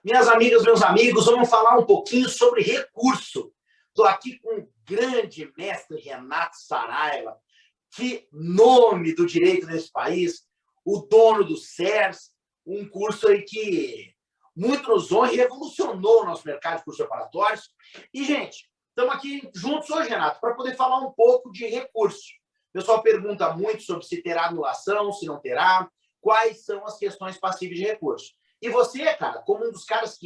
Minhas amigas, meus amigos, vamos falar um pouquinho sobre recurso. Estou aqui com o grande mestre Renato Saraiva, que nome do direito nesse país, o dono do CERS, um curso aí que muito nos honra e revolucionou o nosso mercado de cursos preparatórios. E, gente, estamos aqui juntos hoje, Renato, para poder falar um pouco de recurso. O pessoal pergunta muito sobre se terá anulação, se não terá, quais são as questões passíveis de recurso. E você, cara, como um dos caras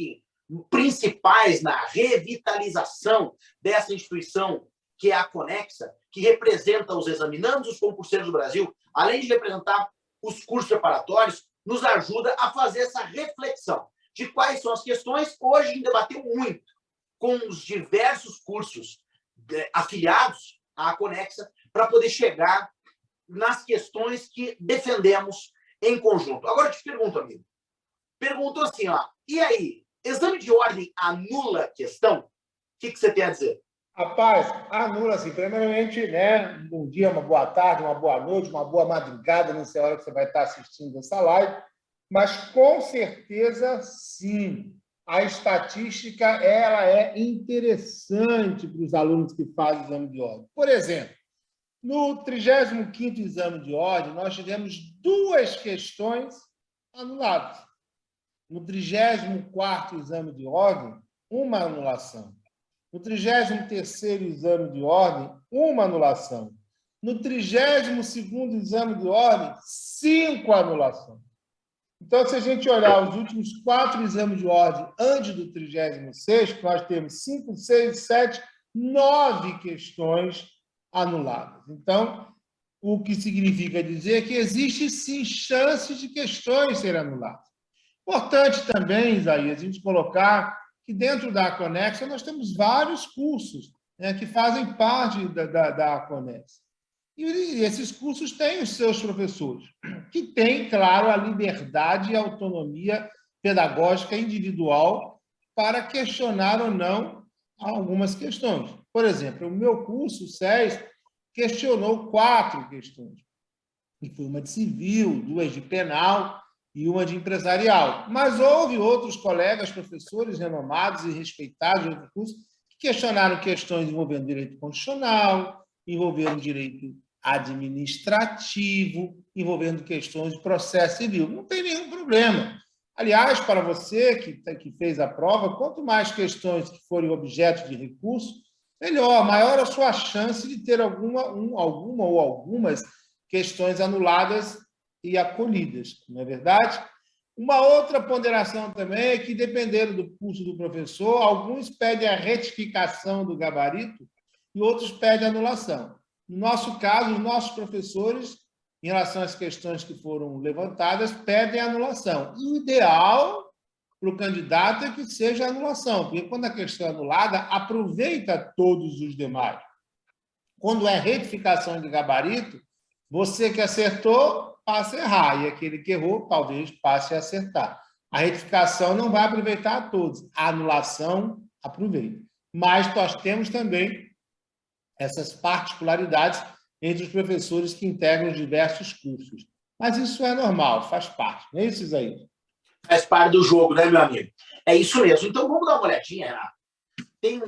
principais na revitalização dessa instituição, que é a Conexa, que representa os examinandos, os concurseiros do Brasil, além de representar os cursos preparatórios, nos ajuda a fazer essa reflexão de quais são as questões. Hoje a gente debateu muito com os diversos cursos afiliados à Conexa para poder chegar nas questões que defendemos em conjunto. Agora eu te pergunto, amigo. Perguntou assim, ó, e aí, exame de ordem anula a questão? O que você tem a dizer? Rapaz, anula, assim, primeiramente, né, um bom dia, uma boa tarde, uma boa noite, uma boa madrugada, não sei a hora que você vai estar assistindo essa live, mas com certeza, sim, a estatística, ela é interessante para os alunos que fazem exame de ordem. Por exemplo, no 35º exame de ordem, nós tivemos 2 questões anuladas. No 34º exame de ordem, uma anulação. No 33º exame de ordem, uma anulação. No 32º exame de ordem, 5 anulações. Então, se a gente olhar os últimos 4 exames de ordem antes do 36º, nós temos 5, 6, 7, 9 questões anuladas. Então, o que significa dizer que existe, sim, chance de questões serem anuladas. Importante também, Isaías, a gente colocar que dentro da Conexa nós temos vários cursos, né, que fazem parte da Conexa. E esses cursos têm os seus professores, que têm, claro, a liberdade e a autonomia pedagógica individual para questionar ou não algumas questões. Por exemplo, o meu curso, o SES, questionou 4 questões. E foi uma de civil, 2 de penal e uma de empresarial. Mas houve outros colegas, professores renomados e respeitados de outros cursos, que questionaram questões envolvendo direito constitucional, envolvendo direito administrativo, envolvendo questões de processo civil. Não tem nenhum problema. Aliás, para você que fez a prova, quanto mais questões que forem objeto de recurso, melhor, maior a sua chance de ter alguma ou algumas questões anuladas e acolhidas, não é verdade? Uma outra ponderação também é que, dependendo do curso do professor, alguns pedem a retificação do gabarito e outros pedem a anulação. No nosso caso, os nossos professores, em relação às questões que foram levantadas, pedem a anulação. E o ideal para o candidato é que seja a anulação, porque quando a questão é anulada, aproveita todos os demais. Quando é retificação de gabarito, você que acertou, passa a errar, e aquele que errou, talvez passe a acertar. A retificação não vai aproveitar a todos, a anulação aproveita. Mas nós temos também essas particularidades entre os professores que integram os diversos cursos. Mas isso é normal, faz parte, não é isso, Isaías? Faz parte do jogo, né, meu amigo? É isso mesmo. Então, vamos dar uma olhadinha, Renato. Tem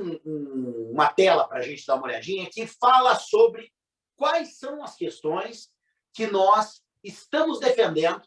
uma tela para a gente dar uma olhadinha que fala sobre quais são as questões que nós estamos defendendo,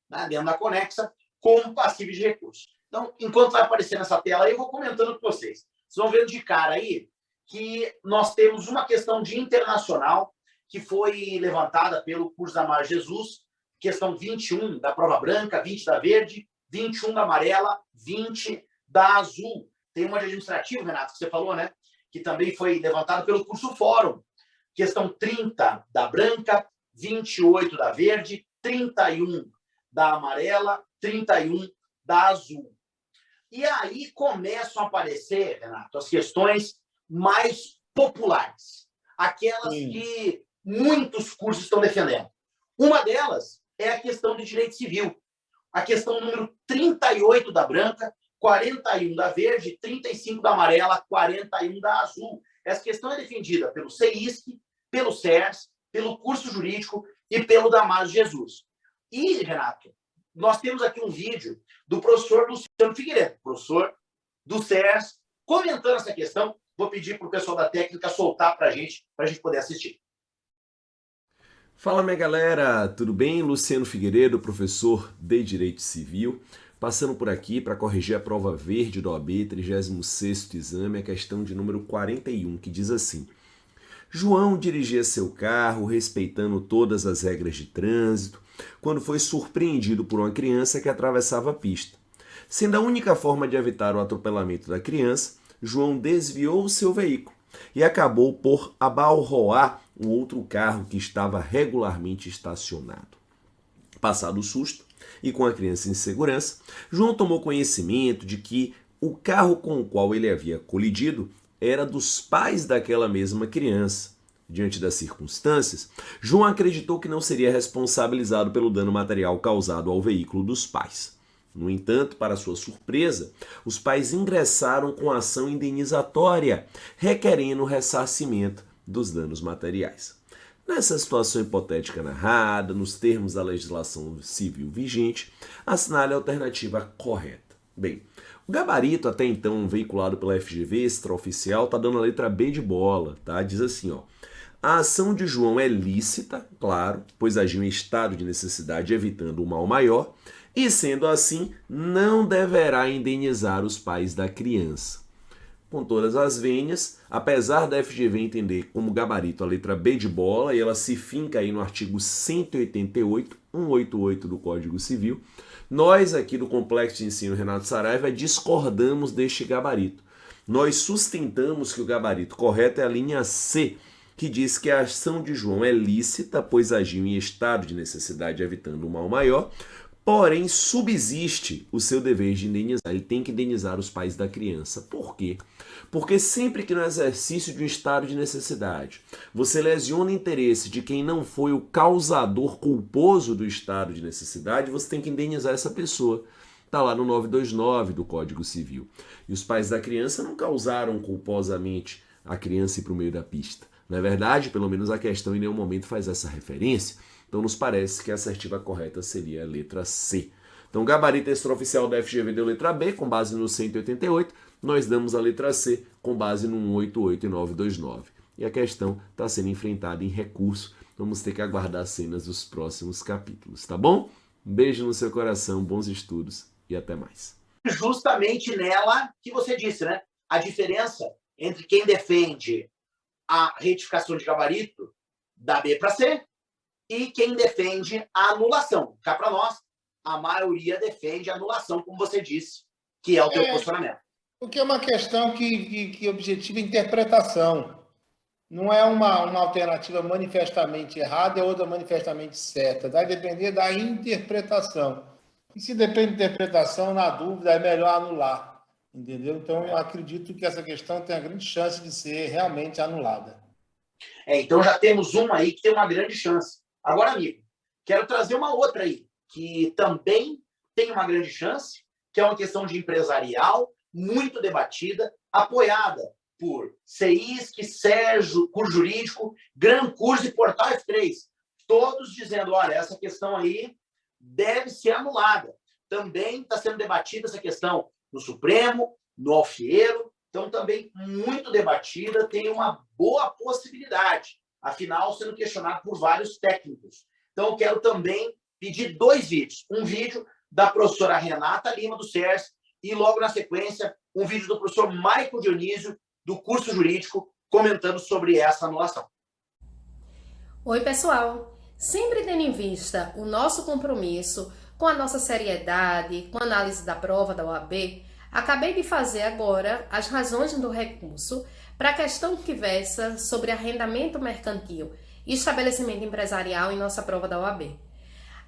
né, dentro da Conexa como passíveis de recurso. Então, enquanto vai aparecer nessa tela aí, eu vou comentando com vocês. Vocês vão vendo de cara aí que nós temos uma questão de internacional que foi levantada pelo curso da Mar Jesus, questão 21 da prova branca, 20 da verde, 21 da amarela, 20 da azul. Tem uma de administrativo, Renato, que você falou, né? Que também foi levantado pelo curso Fórum. Questão 30 da branca, 28 da verde, 31 da amarela, 31 da azul. E aí começam a aparecer, Renato, as questões mais populares. Aquelas que muitos cursos estão defendendo. Uma delas é a questão de direito civil. A questão número 38 da branca, 41 da verde, 35 da amarela, 41 da azul. Essa questão é defendida pelo CEISC, pelo CERS, pelo curso jurídico e pelo Damásio Jesus. E, Renato, nós temos aqui um vídeo do professor Luciano Figueiredo, professor do SERS, comentando essa questão. Vou pedir para o pessoal da técnica soltar para a gente poder assistir. Fala, minha galera, tudo bem? Luciano Figueiredo, professor de Direito Civil, passando por aqui para corrigir a prova verde do OAB, 36º exame, a questão de número 41, que diz assim: João dirigia seu carro respeitando todas as regras de trânsito quando foi surpreendido por uma criança que atravessava a pista. Sendo a única forma de evitar o atropelamento da criança, João desviou o seu veículo e acabou por abalroar um outro carro que estava regularmente estacionado. Passado o susto e com a criança em segurança, João tomou conhecimento de que o carro com o qual ele havia colidido era dos pais daquela mesma criança. Diante das circunstâncias, João acreditou que não seria responsabilizado pelo dano material causado ao veículo dos pais. No entanto, para sua surpresa, os pais ingressaram com ação indenizatória, requerendo o ressarcimento dos danos materiais. Nessa situação hipotética narrada, nos termos da legislação civil vigente, assinale a alternativa correta. Bem, o gabarito até então veiculado pela FGV extraoficial está dando a letra B de bola, tá? Diz assim, ó: a ação de João é lícita, claro, pois agiu em estado de necessidade evitando o mal maior, e sendo assim, não deverá indenizar os pais da criança. Com todas as vênias, apesar da FGV entender como gabarito a letra B de bola, e ela se finca aí no artigo 188, 188 do Código Civil, nós aqui do Complexo de Ensino Renato Saraiva discordamos deste gabarito. Nós sustentamos que o gabarito correto é a linha C, que diz que a ação de João é lícita, pois agiu em estado de necessidade evitando o mal maior, porém subsiste o seu dever de indenizar. Ele tem que indenizar os pais da criança. Por quê? Porque sempre que no exercício de um estado de necessidade você lesiona o interesse de quem não foi o causador culposo do estado de necessidade, você tem que indenizar essa pessoa. Está lá no 929 do Código Civil. E os pais da criança não causaram culposamente a criança ir para o meio da pista. Não é verdade? Pelo menos a questão em nenhum momento faz essa referência. Então nos parece que a assertiva correta seria a letra C. Então o gabarito extraoficial da FGV deu letra B, com base no 188. Nós damos a letra C, com base no 188 e 929. E a questão está sendo enfrentada em recurso. Vamos ter que aguardar as cenas dos próximos capítulos, tá bom? Um beijo no seu coração, bons estudos e até mais. Justamente nela que você disse, né? A diferença entre quem defende a retificação de gabarito da B para C e quem defende a anulação. Cá para nós, a maioria defende a anulação, como você disse, que é o teu posicionamento. Porque é uma questão que objetiva interpretação. Não é uma alternativa manifestamente errada e outra manifestamente certa. Vai depender da interpretação. E se depende da interpretação, na dúvida, é melhor anular. Entendeu? Então, eu acredito que essa questão tem a grande chance de ser realmente anulada. Então, já temos uma aí que tem uma grande chance. Agora, amigo, quero trazer uma outra aí, que também tem uma grande chance, que é uma questão de empresarial, muito debatida, apoiada por CEISC, Sérgio, Curso Jurídico, Gran Curso e Portal F3. Todos dizendo, olha, essa questão aí deve ser anulada. Também está sendo debatida essa questão no Supremo, no Alfieiro, então também muito debatida, tem uma boa possibilidade, afinal sendo questionado por vários técnicos. Então eu quero também pedir 2 vídeos, um vídeo da professora Renata Lima do SERS e logo na sequência um vídeo do professor Maico Dionísio do Curso Jurídico comentando sobre essa anulação. Oi pessoal, sempre tendo em vista o nosso compromisso com a nossa seriedade, com a análise da prova da OAB, acabei de fazer agora as razões do recurso para a questão que versa sobre arrendamento mercantil e estabelecimento empresarial em nossa prova da OAB.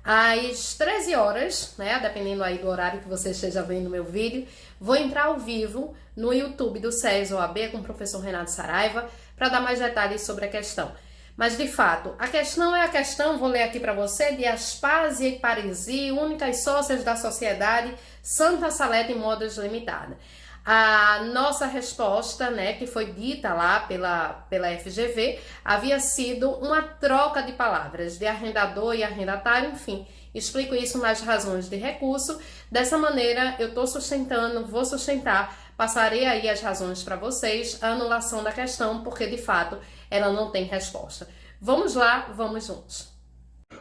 Às 13 horas, né, dependendo aí do horário que você esteja vendo meu vídeo, vou entrar ao vivo no YouTube do SES OAB com o professor Renato Saraiva para dar mais detalhes sobre a questão. Mas, de fato, a questão é a questão, vou ler aqui para você, de Aspásia e Parisi, únicas sócias da sociedade Santa Salete Modas Limitada. A nossa resposta, né, que foi dita lá pela FGV, havia sido uma troca de palavras, de arrendador e arrendatário, enfim. Explico isso nas razões de recurso. Dessa maneira, eu estou sustentando, vou sustentar, passarei aí as razões para vocês, a anulação da questão, porque de fato ela não tem resposta. Vamos lá, vamos juntos.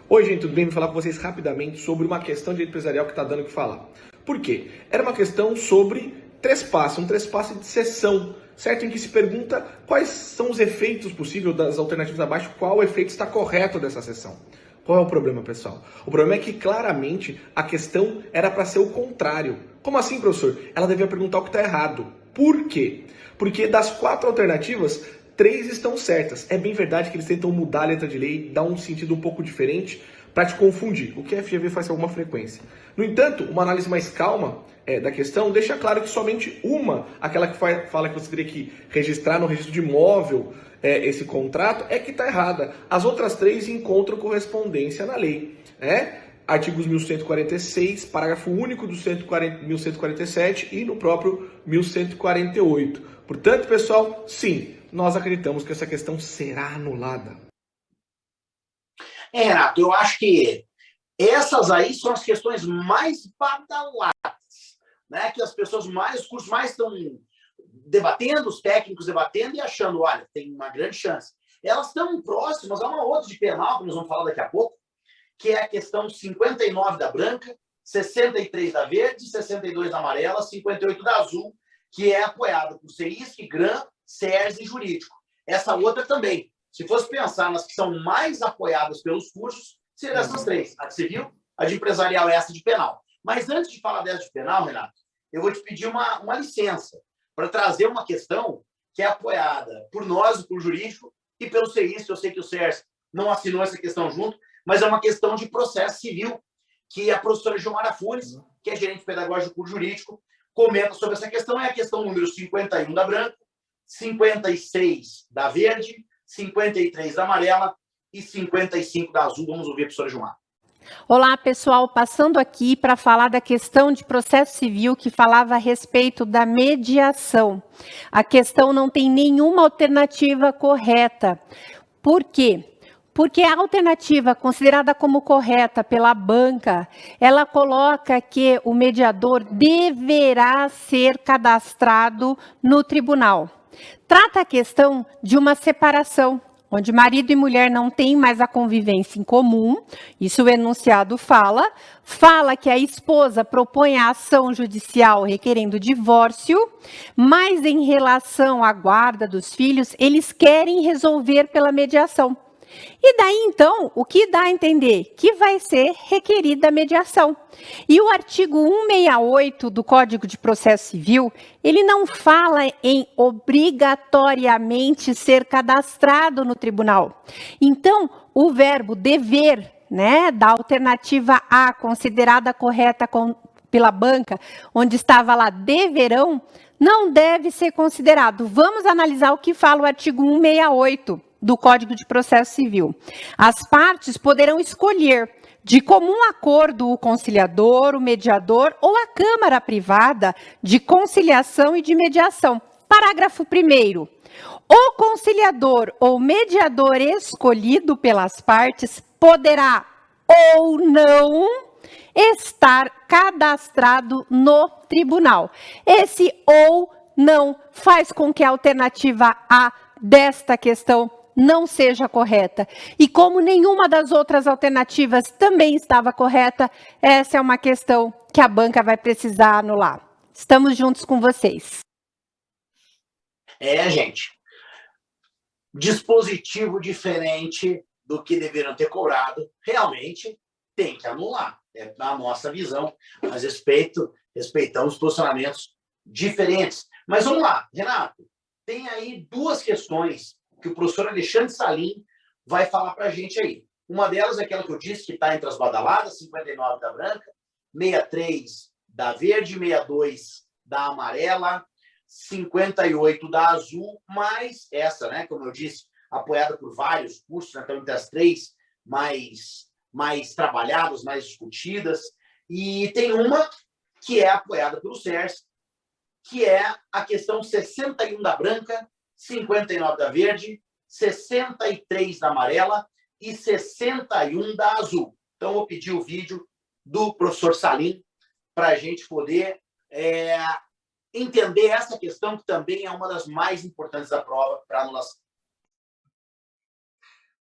Oi, gente, tudo bem? Vou falar com vocês rapidamente sobre uma questão de direito empresarial que está dando o que falar. Por quê? Era uma questão sobre trespasse, um trespasse de cessão, certo? Em que se pergunta quais são os efeitos possíveis das alternativas abaixo, qual efeito está correto dessa cessão. Qual é o problema, pessoal? O problema é que, claramente, a questão era para ser o contrário. Como assim, professor? Ela devia perguntar o que está errado. Por quê? Porque das 4 alternativas, 3 estão certas. É bem verdade que eles tentam mudar a letra de lei, dar um sentido um pouco diferente para te confundir, o que a FGV faz com alguma frequência. No entanto, uma análise mais calma da questão deixa claro que somente uma, aquela que fala que você teria que registrar no registro de imóvel esse contrato, é que está errada. As outras 3 encontram correspondência na lei. Artigos 1146, parágrafo único do 1147 e no próprio 1148. Portanto, pessoal, sim, nós acreditamos que essa questão será anulada. Renato, eu acho que essas aí são as questões mais badaladas, né? Que as pessoas mais, os cursos mais estão debatendo, os técnicos debatendo e achando, olha, tem uma grande chance. Elas estão próximas a uma outra de penal, que nós vamos falar daqui a pouco, que é a questão 59 da branca, 63 da verde, 62 da amarela, 58 da azul, que é apoiada por CEISC, GRAM, SERS e Jurídico. Essa outra também. Se fosse pensar nas que são mais apoiadas pelos cursos, seriam essas 3. A de civil, a de empresarial e essa de penal. Mas antes de falar dessa de penal, Renato, eu vou te pedir uma licença para trazer uma questão que é apoiada por nós, por jurídico, e pelo CEISC. Eu sei que o SERS não assinou essa questão junto, mas é uma questão de processo civil, que a professora Gilmara Funes, que é gerente pedagógico do curso jurídico, comenta sobre essa questão. É a questão número 51 da branca, 56 da verde, 53 da amarela e 55 da azul. Vamos ouvir a professora Gilmar. Olá, pessoal. Passando aqui para falar da questão de processo civil que falava a respeito da mediação. A questão não tem nenhuma alternativa correta. Por quê? Porque a alternativa considerada como correta pela banca, ela coloca que o mediador deverá ser cadastrado no tribunal. Trata a questão de uma separação, onde marido e mulher não têm mais a convivência em comum, isso o enunciado fala que a esposa propõe a ação judicial requerendo divórcio, mas em relação à guarda dos filhos, eles querem resolver pela mediação. E daí, então, o que dá a entender? Que vai ser requerida a mediação. E o artigo 168 do Código de Processo Civil, ele não fala em obrigatoriamente ser cadastrado no tribunal. Então, o verbo dever, né, da alternativa A, considerada correta pela banca, onde estava lá deverão, não deve ser considerado. Vamos analisar o que fala o artigo 168 do Código de Processo Civil. As partes poderão escolher, de comum acordo, o conciliador, o mediador ou a Câmara Privada de Conciliação e de Mediação. Parágrafo 1º. O conciliador ou mediador escolhido pelas partes poderá ou não estar cadastrado no tribunal. Esse ou não faz com que a alternativa A desta questão não seja correta. E como nenhuma das outras alternativas também estava correta, essa é uma questão que a banca vai precisar anular. Estamos juntos com vocês. Gente. Dispositivo diferente do que deveriam ter cobrado, realmente tem que anular. É a nossa visão, mas respeitamos posicionamentos diferentes. Mas vamos lá, Renato, tem aí 2 questões que o professor Alexandre Salim vai falar para a gente aí. Uma delas é aquela que eu disse que está entre as badaladas, 59 da branca, 63 da verde, 62 da amarela, 58 da azul, mais essa, né, como eu disse, apoiada por vários cursos, né, então entre as 3 mais trabalhadas, mais discutidas, e tem uma que é apoiada pelo SERS, que é a questão 61 da branca, 59 da verde, 63 da amarela e 61 da azul. Então, eu vou pedir o vídeo do professor Salim para a gente poder entender essa questão, que também é uma das mais importantes da prova para anulação.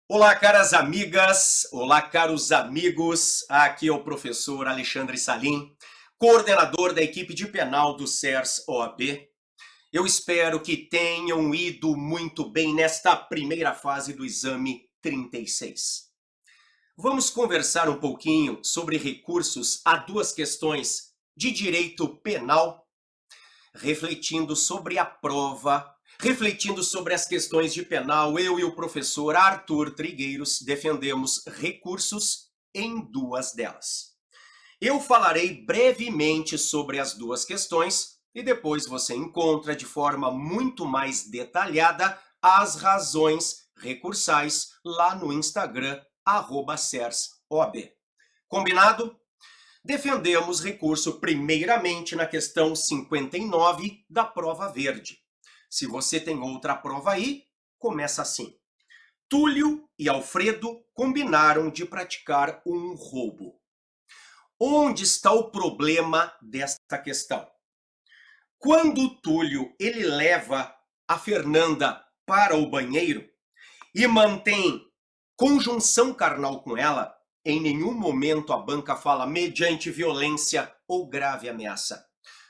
Olá, caras amigas, olá, caros amigos, aqui é o professor Alexandre Salim, coordenador da equipe de penal do CERS OAB. Eu espero que tenham ido muito bem nesta primeira fase do exame 36. Vamos conversar um pouquinho sobre recursos a duas questões de direito penal, refletindo sobre a prova, refletindo sobre as questões de penal. Eu e o professor Arthur Trigueiros defendemos recursos em duas delas. Eu falarei brevemente sobre as duas questões e depois você encontra de forma muito mais detalhada as razões recursais lá no Instagram, @CERSOAB. Combinado? Defendemos recurso primeiramente na questão 59 da prova verde. Se você tem outra prova aí, começa assim. Túlio e Alfredo combinaram de praticar um roubo. Onde está o problema desta questão? Quando o Túlio ele leva a Fernanda para o banheiro e mantém conjunção carnal com ela, em nenhum momento a banca fala mediante violência ou grave ameaça.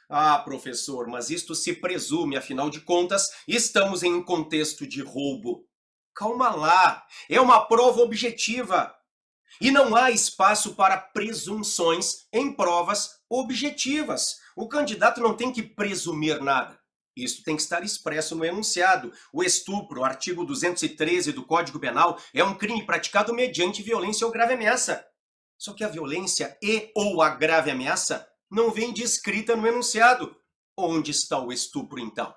Ah, professor, mas isto se presume, afinal de contas, estamos em um contexto de roubo. Calma lá, é uma prova objetiva. E não há espaço para presunções em provas objetivas. O candidato não tem que presumir nada. Isso tem que estar expresso no enunciado. O estupro, artigo 213 do Código Penal, é um crime praticado mediante violência ou grave ameaça. Só que a violência ou a grave ameaça não vem descrita no enunciado. Onde está o estupro, então?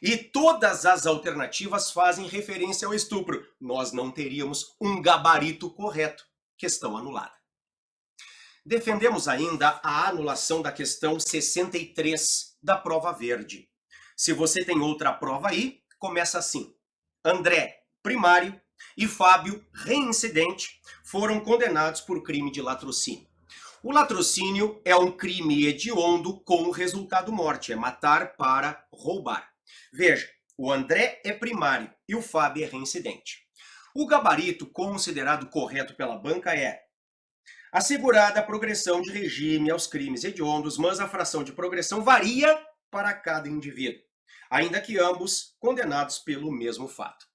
E todas as alternativas fazem referência ao estupro. Nós não teríamos um gabarito correto. Questão anulada. Defendemos ainda a anulação da questão 63 da prova verde. Se você tem outra prova aí, começa assim. André, primário, e Fábio, reincidente, foram condenados por crime de latrocínio. O latrocínio é um crime hediondo com resultado morte, é matar para roubar. Veja, o André é primário e o Fábio é reincidente. O gabarito considerado correto pela banca é assegurada a progressão de regime aos crimes hediondos, mas a fração de progressão varia para cada indivíduo, ainda que ambos condenados pelo mesmo fato.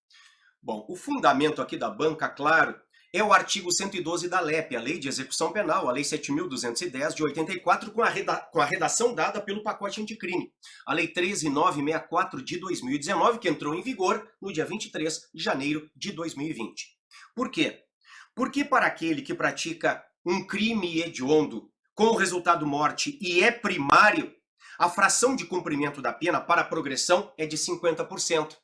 Bom, o fundamento aqui da banca, claro, é o artigo 112 da LEP, a Lei de Execução Penal, a Lei 7.210 de 84, com a redação dada pelo pacote anticrime. A Lei 13.964 de 2019, que entrou em vigor no dia 23 de janeiro de 2020. Por quê? Porque para aquele que pratica um crime hediondo com resultado morte e é primário, a fração de cumprimento da pena para a progressão é de 50%.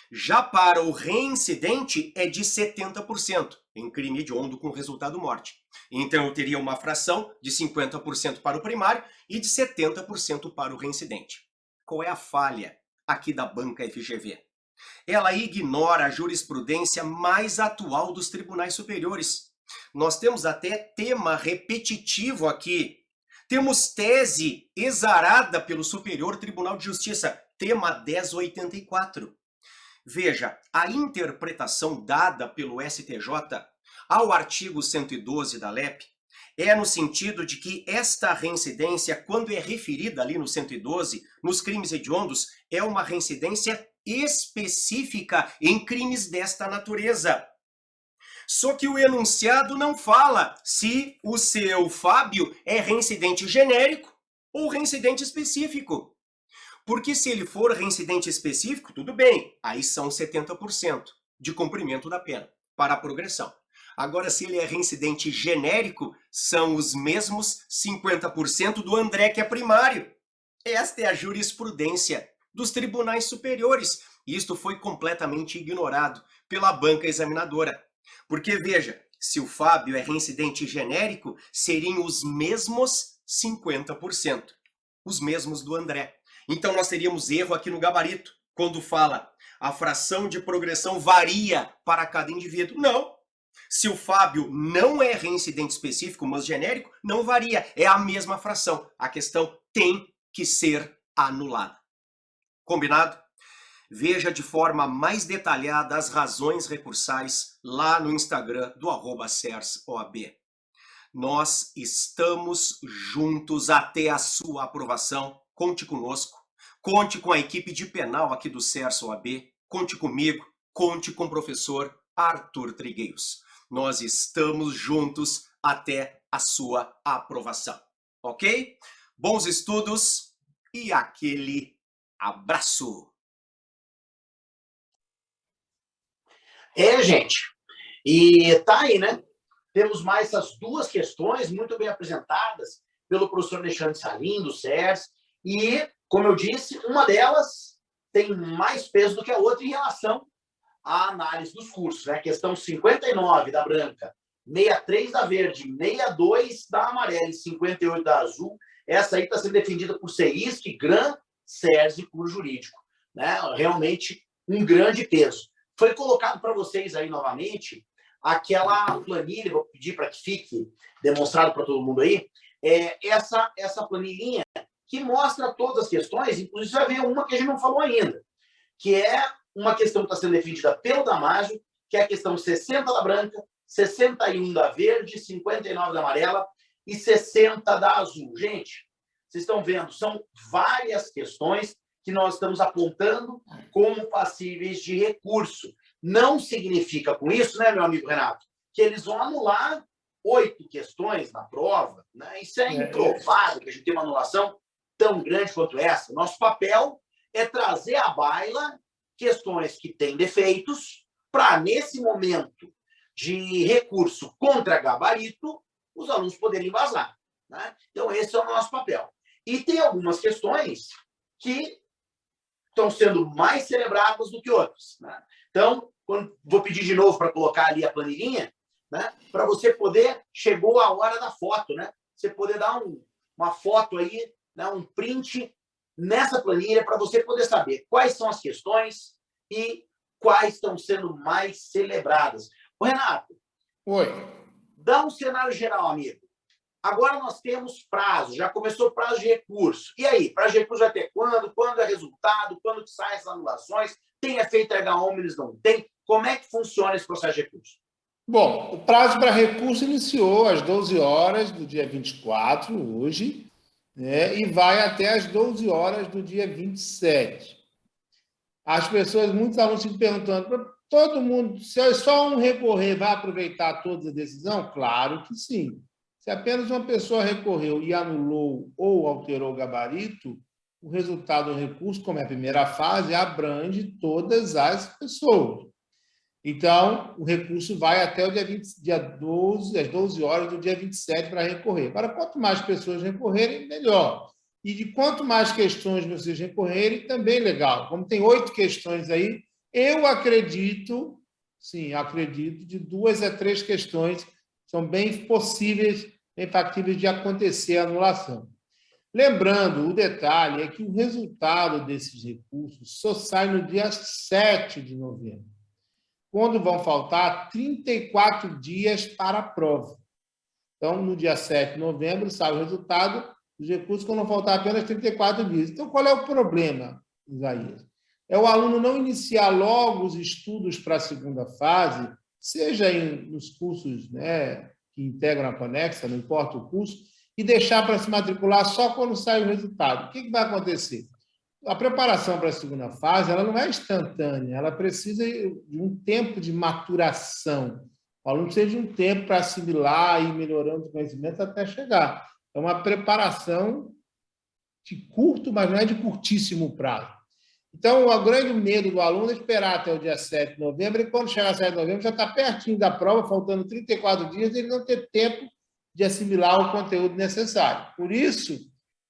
Já para o reincidente é de 70%, em crime hediondo com resultado morte. Então eu teria uma fração de 50% para o primário e de 70% para o reincidente. Qual é a falha aqui da banca FGV? Ela ignora a jurisprudência mais atual dos tribunais superiores. Nós temos até tema repetitivo aqui. Temos tese exarada pelo Superior Tribunal de Justiça, tema 1084. Veja, a interpretação dada pelo STJ ao artigo 112 da LEP é no sentido de que esta reincidência, quando é referida ali no 112, nos crimes hediondos, é uma reincidência específica em crimes desta natureza. Só que o enunciado não fala se o seu Fábio é reincidente genérico ou reincidente específico. Porque se ele for reincidente específico, tudo bem, aí são 70% de cumprimento da pena para a progressão. Agora, se ele é reincidente genérico, são os mesmos 50% do André, que é primário. Esta é a jurisprudência dos tribunais superiores. E isto foi completamente ignorado pela banca examinadora. Porque, veja, se o Fábio é reincidente genérico, seriam os mesmos 50%. os mesmos do André. Então nós teríamos erro aqui no gabarito, quando fala a fração de progressão varia para cada indivíduo. Não. Se o Fábio não é reincidente específico, mas genérico, não varia. É a mesma fração. A questão tem que ser anulada. Combinado? Veja de forma mais detalhada as razões recursais lá no Instagram do @CERSOAB. Nós estamos juntos até a sua aprovação. Conte conosco. Conte com a equipe de penal aqui do CERSOAB. Conte comigo. Conte com o professor Arthur Trigueiros. Nós estamos juntos até a sua aprovação. Ok? Bons estudos e aquele abraço! Gente. E tá aí, né? Temos mais essas duas questões muito bem apresentadas pelo professor Alexandre Salim, do CERS. E, como eu disse, uma delas tem mais peso do que a outra em relação à análise dos cursos, né? Questão 59 da branca, 63 da verde, 62 da amarela e 58 da azul. Essa aí está sendo defendida por CEISC, GRAM, CERS e curso jurídico, né? Realmente um grande peso. Foi colocado para vocês aí novamente aquela planilha, vou pedir para que fique demonstrado para todo mundo aí, essa planilhinha que mostra todas as questões, inclusive vai ver uma que a gente não falou ainda, que é uma questão que está sendo defendida pelo Damásio, que é a questão 60 da branca, 61 da verde, 59 da amarela e 60 da azul. Gente, vocês estão vendo, são várias questões que nós estamos apontando como passíveis de recurso. Não significa com isso, né, meu amigo Renato, que eles vão anular 8 questões na prova, né? Isso é improvável que a gente tenha uma anulação tão grande quanto essa. Nosso papel é trazer à baila questões que têm defeitos para, nesse momento de recurso contra gabarito, os alunos poderem embasar, né? Então, esse é o nosso papel. E tem algumas questões que estão sendo mais celebradas do que outras, né? Então, vou pedir de novo para colocar ali a planilhinha, né? Para você poder, chegou a hora da foto, né? Você poder dar uma foto aí, né? Um print nessa planilha para você poder saber quais são as questões e quais estão sendo mais celebradas. Ô, Renato. Oi. Dá um cenário geral, amigo. Agora nós temos prazo, já começou o prazo de recurso. E aí, prazo de recurso vai ter quando? Quando é resultado? Quando que saem as anulações? Tem efeito H-Omnes, não tem? Como é que funciona esse processo de recurso? Bom, o prazo para recurso iniciou às 12 horas do dia 24, hoje, né, e vai até às 12 horas do dia 27. As pessoas, muitos alunos ficam perguntando, todo mundo, se só um recorrer vai aproveitar toda a decisão? Claro que sim. Se apenas uma pessoa recorreu e anulou ou alterou o gabarito, o resultado do recurso, como é a primeira fase, abrange todas as pessoas. Então, o recurso vai até o dia 12, às 12 horas do dia 27 para recorrer. Agora, quanto mais pessoas recorrerem, melhor. E de quanto mais questões vocês recorrerem, também legal. Como tem 8 questões aí, eu acredito, sim, acredito, de 2 a 3 questões são bem possíveis, bem factíveis de acontecer a anulação. Lembrando, o detalhe é que o resultado desses recursos só sai no dia 7 de novembro, quando vão faltar 34 dias para a prova. Então, no dia 7 de novembro, sai o resultado dos recursos quando vão faltar apenas 34 dias. Então, qual é o problema, Isaías? É o aluno não iniciar logo os estudos para a segunda fase, seja nos cursos, né, que integram a Conexa, não importa o curso, e deixar para se matricular só quando sai o resultado. O que vai acontecer? A preparação para a segunda fase ela não é instantânea, ela precisa de um tempo de maturação. O aluno precisa de um tempo para assimilar e ir melhorando os conhecimentos até chegar. É uma preparação de curto, mas não é de curtíssimo prazo. Então, o grande medo do aluno é esperar até o dia 7 de novembro, e quando chegar a 7 de novembro, já está pertinho da prova, faltando 34 dias, ele não ter tempo de assimilar o conteúdo necessário. Por isso,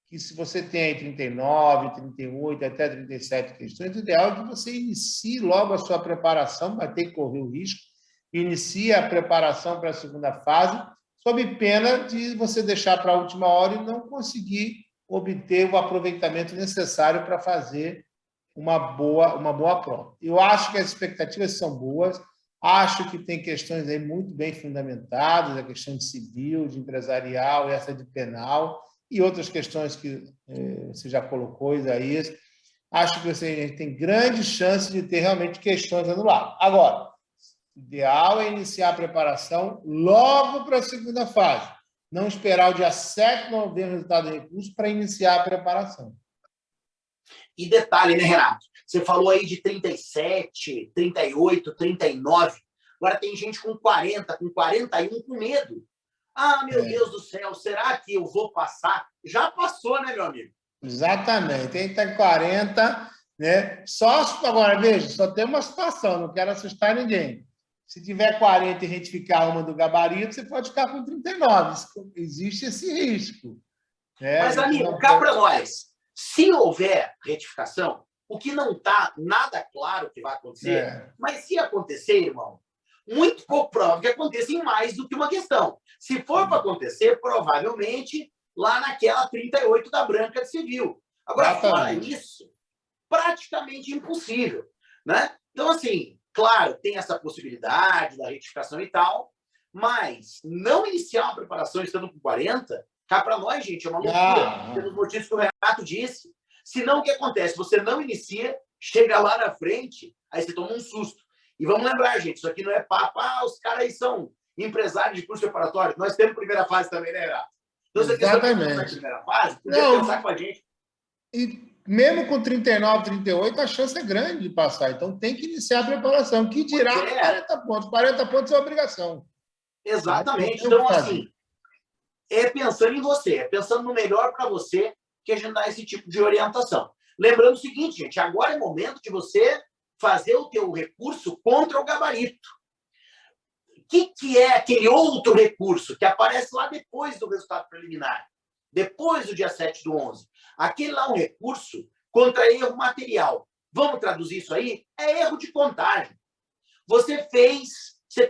que se você tem aí 39, 38, até 37 questões, o ideal é que você inicie logo a sua preparação, vai ter que correr o risco, inicie a preparação para a segunda fase, sob pena de você deixar para a última hora e não conseguir obter o aproveitamento necessário para fazer uma boa prova. Eu acho que as expectativas são boas, acho que tem questões aí muito bem fundamentadas, a questão de civil, de empresarial, essa de penal, e outras questões que você já colocou, Isaías. Acho que você tem grande chance de ter realmente questões anuladas. Agora, o ideal é iniciar a preparação logo para a segunda fase. Não esperar o dia 7 de novembro o resultado do recurso para iniciar a preparação. E detalhe, né, Renato? Você falou aí de 37, 38, 39. Agora tem gente com 40, com 41, com medo. Ah, meu Deus do céu, será que eu vou passar? Já passou, né, meu amigo? Exatamente. Tem que estar 40, né? Agora, veja, só tem uma situação, não quero assustar ninguém. Se tiver 40 e retificar uma do gabarito, você pode ficar com 39. Existe esse risco. Né? Mas, amigo, cá para nós. Se houver retificação, o que não está nada claro que vai acontecer, mas se acontecer, irmão, muito pouco provável que aconteça em mais do que uma questão. Se for para acontecer, provavelmente lá naquela 38 da branca de civil. Agora, fora isso, praticamente impossível. Né? Então, assim, claro, tem essa possibilidade da retificação e tal, mas não iniciar uma preparação estando com 40, cá para nós, gente, é uma loucura. Pelos motivos que o Renato disse. Senão, o que acontece? Você não inicia, chega lá na frente, aí você toma um susto. E vamos lembrar, gente, isso aqui não é papo. Ah, os caras aí são empresários de curso preparatório. Nós temos primeira fase também, né, Renato? Então, você quer saber como é a primeira fase? Podia pensar com a gente. E mesmo com 39, 38, a chance é grande de passar. Então, tem que iniciar a preparação. Que dirá 40 pontos. 40 pontos é obrigação. Exatamente. Então, assim, é pensando em você, é pensando no melhor para você que a gente dá esse tipo de orientação. Lembrando o seguinte, gente, agora é momento de você fazer o teu recurso contra o gabarito. O que é aquele outro recurso que aparece lá depois do resultado preliminar? Depois do dia 7/11. Aquele lá é um recurso contra erro material. Vamos traduzir isso aí? É erro de contagem. Você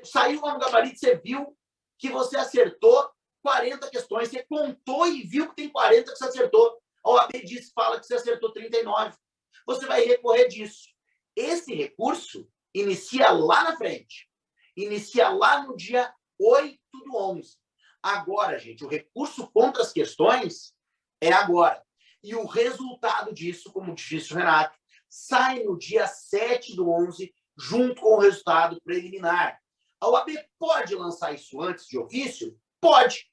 saiu lá no gabarito, você viu que você acertou 40 questões, você contou e viu que tem 40 que você acertou. A OAB fala que você acertou 39. Você vai recorrer disso. Esse recurso inicia lá na frente. Inicia lá no dia 8/11. Agora, gente, o recurso contra as questões é agora. E o resultado disso, como disse o Renato, sai no dia 7/11, junto com o resultado preliminar. A OAB pode lançar isso antes de ofício? Pode,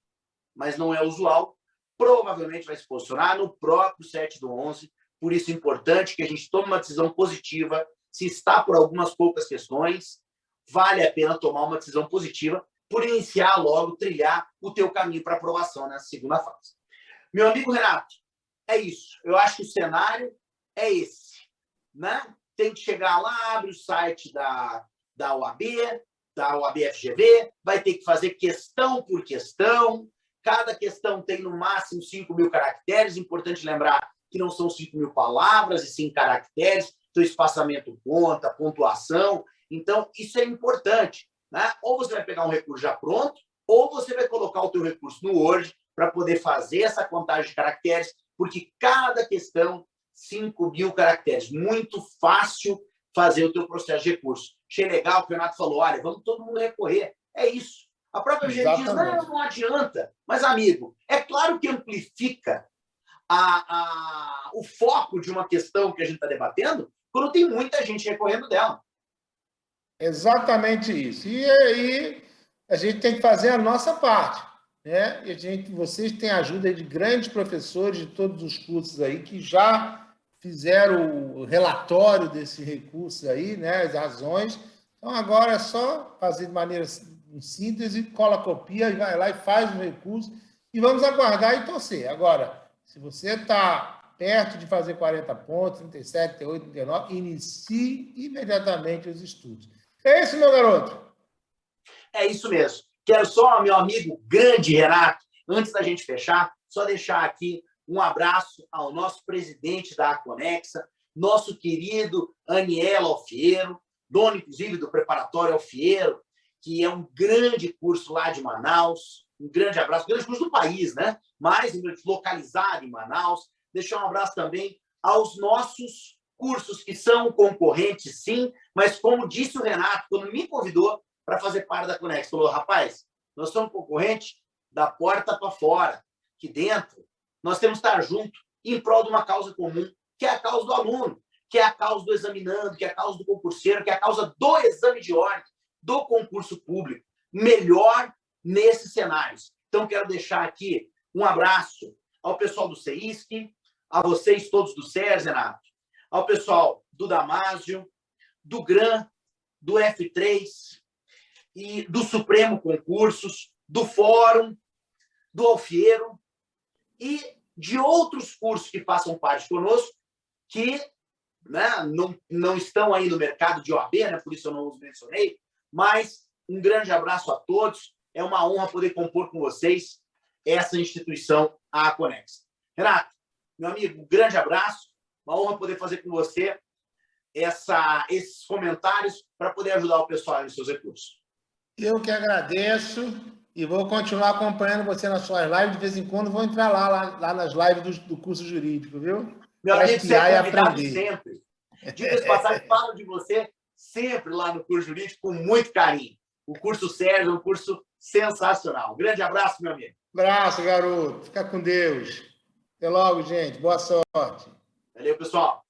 mas não é usual. Provavelmente vai se posicionar no próprio 7/11. Por isso é importante que a gente tome uma decisão positiva. Se está por algumas poucas questões, vale a pena tomar uma decisão positiva por iniciar logo, trilhar o teu caminho para aprovação nessa segunda fase. Meu amigo Renato, é isso. Eu acho que o cenário é esse. Né? Tem que chegar lá, abre o site da OAB, da OAB-FGV, vai ter que fazer questão por questão. Cada questão tem, no máximo, 5.000 caracteres. Importante lembrar que não são 5.000 palavras, e sim caracteres. Então, espaçamento conta, pontuação. Então, isso é importante. Né? Ou você vai pegar um recurso já pronto, ou você vai colocar o teu recurso no Word para poder fazer essa contagem de caracteres, porque cada questão, 5.000 caracteres. Muito fácil fazer o teu processo de recurso. Achei legal que o Renato falou, olha, vamos todo mundo recorrer. É isso. A própria gente diz, não adianta. Mas, amigo, é claro que amplifica o foco de uma questão que a gente está debatendo quando tem muita gente recorrendo dela. Exatamente isso. E aí a gente tem que fazer a nossa parte. Né? E vocês têm a ajuda de grandes professores de todos os cursos aí que já fizeram o relatório desse recurso aí, né? As razões. Então, agora é só fazer de maneira em síntese, cola, copia, e vai lá e faz o recurso. E vamos aguardar e torcer. Agora, se você está perto de fazer 40 pontos, 37, 38, 39, inicie imediatamente os estudos. É isso, meu garoto? É isso mesmo. Quero só, meu amigo grande Renato, antes da gente fechar, só deixar aqui um abraço ao nosso presidente da Aconexa, nosso querido Anielo Alfiero, dono, inclusive, do Preparatório Alfiero, que é um grande curso lá de Manaus, um grande abraço, grande curso do país, né? Mais localizado em Manaus. Deixar um abraço também aos nossos cursos que são concorrentes, sim, mas como disse o Renato, quando me convidou para fazer parte da Conex, falou, rapaz, nós somos concorrentes da porta para fora, aqui dentro, nós temos que estar junto em prol de uma causa comum, que é a causa do aluno, que é a causa do examinando, que é a causa do concurseiro, que é a causa do exame de ordem, do concurso público, melhor nesses cenários. Então, quero deixar aqui um abraço ao pessoal do CEISC, a vocês todos do SERS, Renato, ao pessoal do Damásio, do GRAM, do F3 e do Supremo Concursos, do Fórum, do Alfiero e de outros cursos que façam parte conosco, que, né, não estão aí no mercado de OAB, né, por isso eu não os mencionei, mas um grande abraço a todos. É uma honra poder compor com vocês essa instituição, a Conex. Renato, meu amigo, um grande abraço. Uma honra poder fazer com você esses comentários para poder ajudar o pessoal nos seus recursos. Eu que agradeço e vou continuar acompanhando você nas suas lives. De vez em quando vou entrar lá nas lives do curso jurídico, viu? Meu Pra amigo, você espiar é e convidado aprender. sempre. Diga-se passagem, falo de você sempre lá no curso jurídico com muito carinho. O curso Sérgio é um curso sensacional. Um grande abraço, meu amigo. Abraço, garoto. Fica com Deus. Até logo, gente. Boa sorte. Valeu, pessoal.